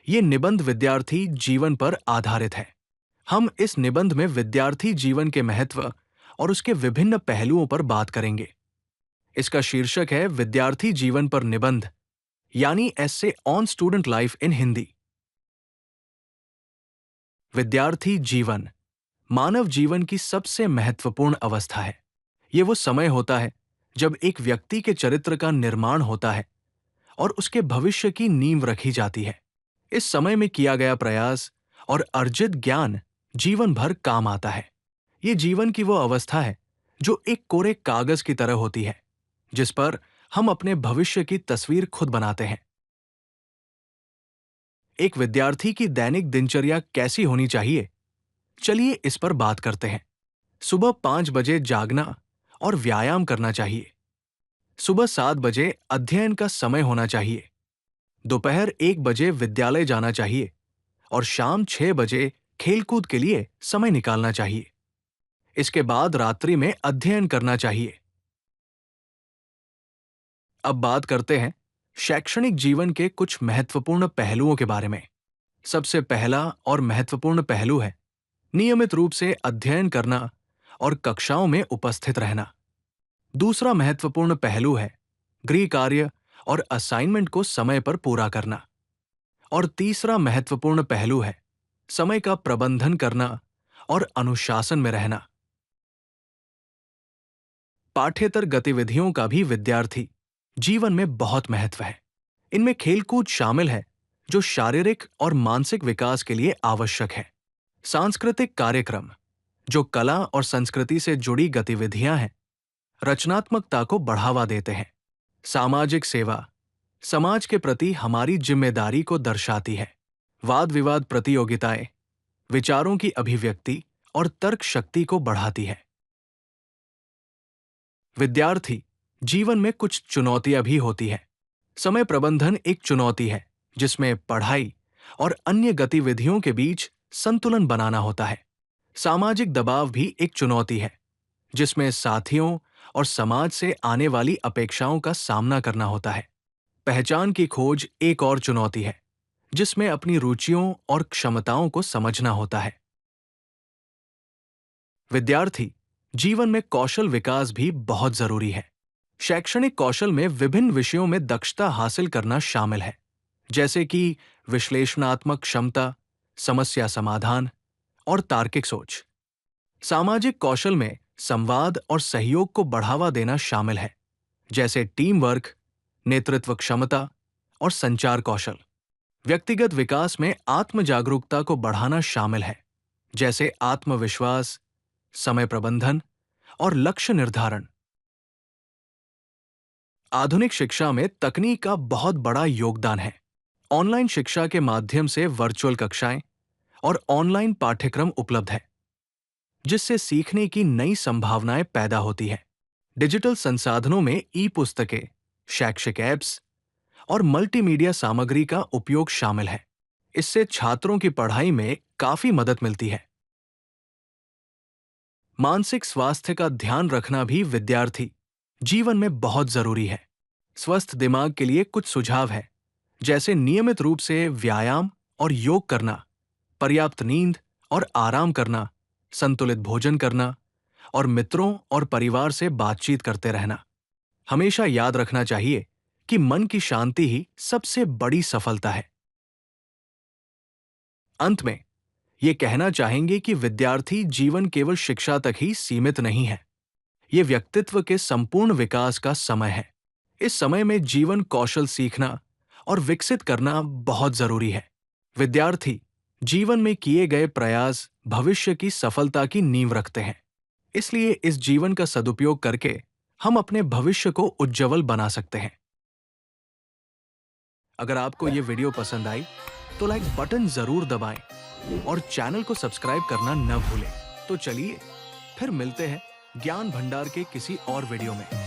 ये निबंध विद्यार्थी जीवन पर आधारित है। हम इस निबंध में विद्यार्थी जीवन के महत्व और उसके विभिन्न पहलुओं पर बात करेंगे। इसका शीर्षक है विद्यार्थी जीवन पर निबंध, यानी essay on student life in Hindi. विद्यार्थी जीवन मानव जीवन की सबसे महत्वपूर्ण अवस्था है। ये वो समय होता है जब एक व्यक्ति के चरित्र का निर्माण होता है और उसके भविष्य की नींव रखी जाती है। इस समय में किया गया प्रयास और अर्जित ज्ञान जीवन भर काम आता है। ये जीवन की वो अवस्था है जो एक कोरे कागज की तरह होती है, जिस पर हम अपने भविष्य की तस्वीर खुद बनाते हैं। एक विद्यार्थी की दैनिक दिनचर्या कैसी होनी चाहिए? चलिए इस पर बात करते हैं। सुबह 5 बजे जागना और व्यायाम करना चाहिए। सुबह 7 बजे अध्ययन का समय होना चाहिए। दोपहर 1 बजे विद्यालय जाना चाहिए और शाम 6 बजे खेलकूद के लिए समय निकालना चाहिए। इसके बाद रात्रि में अध्ययन करना चाहिए। अब बात करते हैं शैक्षणिक जीवन के कुछ महत्वपूर्ण पहलुओं के बारे में। सबसे पहला और महत्वपूर्ण पहलू है नियमित रूप से अध्ययन करना और कक्षाओं में उपस्थित रहना। दूसरा महत्वपूर्ण पहलू है गृह कार्य और असाइनमेंट को समय पर पूरा करना। और तीसरा महत्वपूर्ण पहलू है समय का प्रबंधन करना और अनुशासन में रहना। पाठ्येतर गतिविधियों का भी विद्यार्थी जीवन में बहुत महत्व है। इनमें खेलकूद शामिल है, जो शारीरिक और मानसिक विकास के लिए आवश्यक है। सांस्कृतिक कार्यक्रम, जो कला और संस्कृति से जुड़ी गतिविधियां हैं, रचनात्मकता को बढ़ावा देते हैं। सामाजिक सेवा समाज के प्रति हमारी जिम्मेदारी को दर्शाती है। वाद विवाद प्रतियोगिताएं विचारों की अभिव्यक्ति और तर्क शक्ति को बढ़ाती है। विद्यार्थी जीवन में कुछ चुनौतियां भी होती हैं। समय प्रबंधन एक चुनौती है, जिसमें पढ़ाई और अन्य गतिविधियों के बीच संतुलन बनाना होता है। सामाजिक दबाव भी एक चुनौती है, जिसमें साथियों और समाज से आने वाली अपेक्षाओं का सामना करना होता है। पहचान की खोज एक और चुनौती है, जिसमें अपनी रुचियों और क्षमताओं को समझना होता है। विद्यार्थी जीवन में कौशल विकास भी बहुत जरूरी है। शैक्षणिक कौशल में विभिन्न विषयों में दक्षता हासिल करना शामिल है, जैसे कि विश्लेषणात्मक क्षमता, समस्या समाधान और तार्किक सोच। सामाजिक कौशल में संवाद और सहयोग को बढ़ावा देना शामिल है, जैसे टीम वर्क, नेतृत्व क्षमता और संचार कौशल। व्यक्तिगत विकास में आत्म जागरूकता को बढ़ाना शामिल है, जैसे आत्मविश्वास, समय प्रबंधन और लक्ष्य निर्धारण। आधुनिक शिक्षा में तकनीक का बहुत बड़ा योगदान है। ऑनलाइन शिक्षा के माध्यम से वर्चुअल कक्षाएं और ऑनलाइन पाठ्यक्रम उपलब्ध है, जिससे सीखने की नई संभावनाएं पैदा होती हैं। डिजिटल संसाधनों में ई-पुस्तकें, शैक्षिक ऐप्स और मल्टीमीडिया सामग्री का उपयोग शामिल है। इससे छात्रों की पढ़ाई में काफी मदद मिलती है। मानसिक स्वास्थ्य का ध्यान रखना भी विद्यार्थी जीवन में बहुत जरूरी है। स्वस्थ दिमाग के लिए कुछ सुझाव है, जैसे नियमित रूप से व्यायाम और योग करना, पर्याप्त नींद और आराम करना, संतुलित भोजन करना और मित्रों और परिवार से बातचीत करते रहना। हमेशा याद रखना चाहिए कि मन की शांति ही सबसे बड़ी सफलता है। अंत में ये कहना चाहेंगे कि विद्यार्थी जीवन केवल शिक्षा तक ही सीमित नहीं है। ये व्यक्तित्व के संपूर्ण विकास का समय है। इस समय में जीवन कौशल सीखना और विकसित करना बहुत जरूरी है। विद्यार्थी जीवन में किए गए प्रयास भविष्य की सफलता की नींव रखते हैं। इसलिए इस जीवन का सदुपयोग करके हम अपने भविष्य को उज्जवल बना सकते हैं। अगर आपको ये वीडियो पसंद आई तो लाइक बटन जरूर दबाएं और चैनल को सब्सक्राइब करना न भूलें। तो चलिए फिर मिलते हैं ज्ञान भंडार के किसी और वीडियो में।